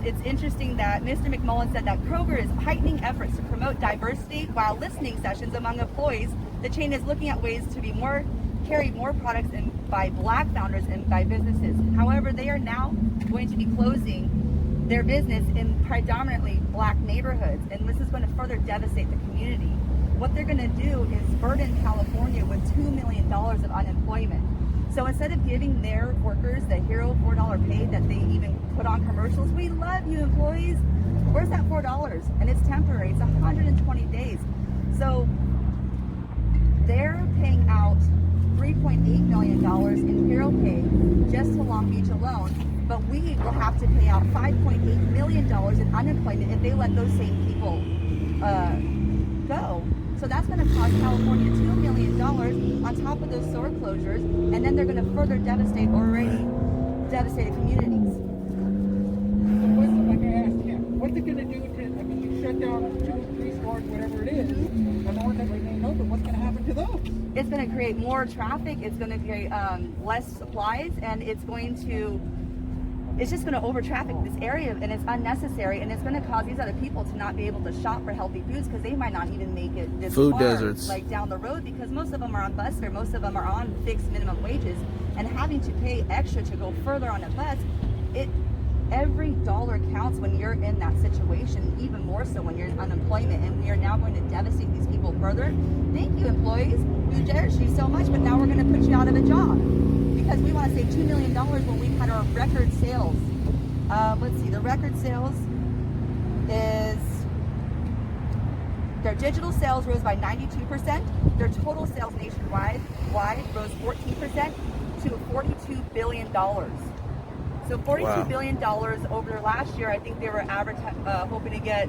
it's interesting that Mr. McMullen said that Kroger is heightening efforts to promote diversity while listening sessions among employees. The chain is looking at ways to carry more products by Black founders and by businesses. However, they are now going to be closing their business in predominantly Black neighborhoods, and this is going to further devastate the community. What they're going to do is burden California with $2 million of unemployment. So instead of giving their workers the hero $4 pay that they even put on commercials, we love you employees, where's that $4? And it's temporary, it's 120 days. So they're paying out $3.8 million in hero pay just to Long Beach alone, but we will have to pay out $5.8 million in unemployment if they let those same people go. So that's going to cost California $2 million on top of those store closures, and then they're going to further devastate already devastated communities. Like I asked him, what's it going to do you shut down 2 or 3 stores, whatever it is, and the ones that remain open, what's going to happen to those? It's going to create more traffic, it's going to create less supplies, and it's just going to over traffic this area, and it's unnecessary, and it's going to cause these other people to not be able to shop for healthy foods because they might not even make it this food far, deserts, like down the road, because most of them are on bus fare, most of them are on fixed minimum wages, and having to pay extra to go further on a bus, every dollar counts when you're in that situation, even more so when you're in unemployment, and we are now going to devastate these people further. Thank you, employees. We cherish you so much, but now we're going to put you out of a job because we want to save $2 million when we've had our record sales. Let's see, the record sales is their digital sales rose by 92%. Their total sales nationwide rose 14% to $42 billion. So $42 billion over their last year. I think they were hoping to get,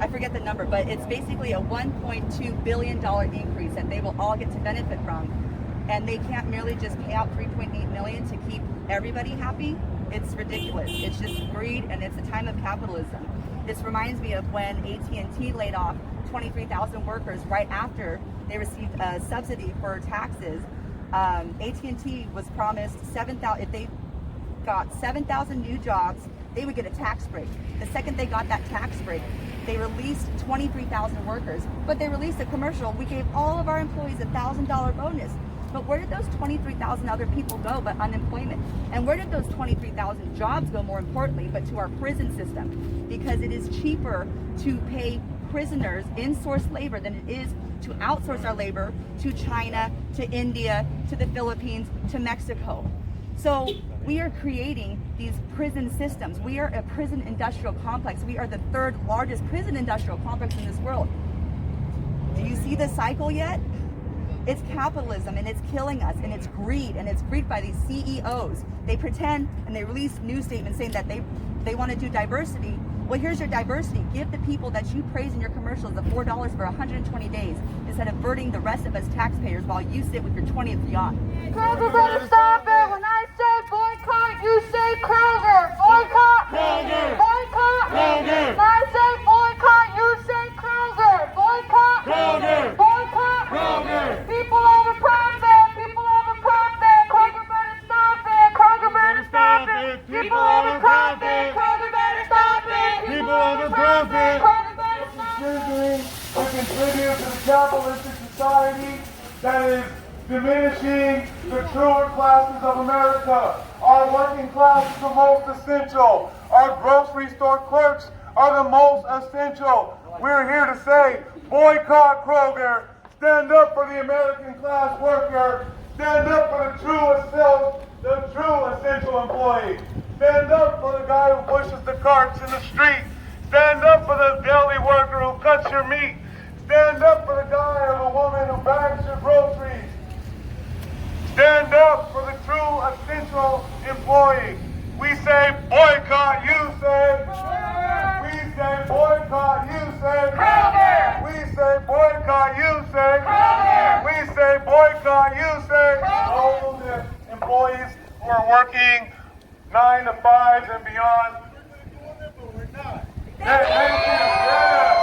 I forget the number, but it's basically a $1.2 billion increase that they will all get to benefit from. And they can't merely just pay out $3.8 million to keep everybody happy. It's ridiculous. It's just greed, and it's a time of capitalism. This reminds me of when AT&T laid off 23,000 workers right after they received a subsidy for taxes. AT&T was promised 7,000, if they got 7,000 new jobs, they would get a tax break. The second they got that tax break, they released 23,000 workers, but they released a commercial. We gave all of our employees a $1,000 bonus. But where did those 23,000 other people go but unemployment? And where did those 23,000 jobs go, more importantly, but to our prison system? Because it is cheaper to pay prisoners in-source labor than it is to outsource our labor to China, to India, to the Philippines, to Mexico. So we are creating these prison systems. We are a prison industrial complex. We are the 3rd largest prison industrial complex in this world. Do you see the cycle yet? It's capitalism, and it's killing us, and it's greed by these CEOs. They pretend and they release news statements saying that they want to do diversity. Well, here's your diversity. Give the people that you praise in your commercials the $4 for 120 days instead of burdening the rest of us taxpayers while you sit with your 20th yacht. Kroger better stop it. When I say boycott, you say Kroger. Boycott. Kroger. Boycott. Kroger. When I say boycott, you say Kroger. Boycott. Kroger. Boycott. Kroger. People over profit. People over profit. Kroger better stop it. Kroger better stop it. People over profit. Kroger better stop it. People over profit. Kroger better stop it. Surgery will contribute to the capitalistic society that is diminishing the truer classes of America. Our working class is the most essential. Our grocery store clerks are the most essential. We're here to say, boycott Kroger. Stand up for the American class worker. Stand up for the true essential employee. Stand up for the guy who pushes the carts in the street. Stand up for the deli worker who cuts your meat. Stand up for the guy or the woman who bags your groceries. Stand up for the true essential employee. We say boycott, you say. We say boycott, you say. Kroger. We say boycott, you say. Kroger. We say boycott, you say. All the employees who are working 9 to 5s and beyond. Thank you. Yeah.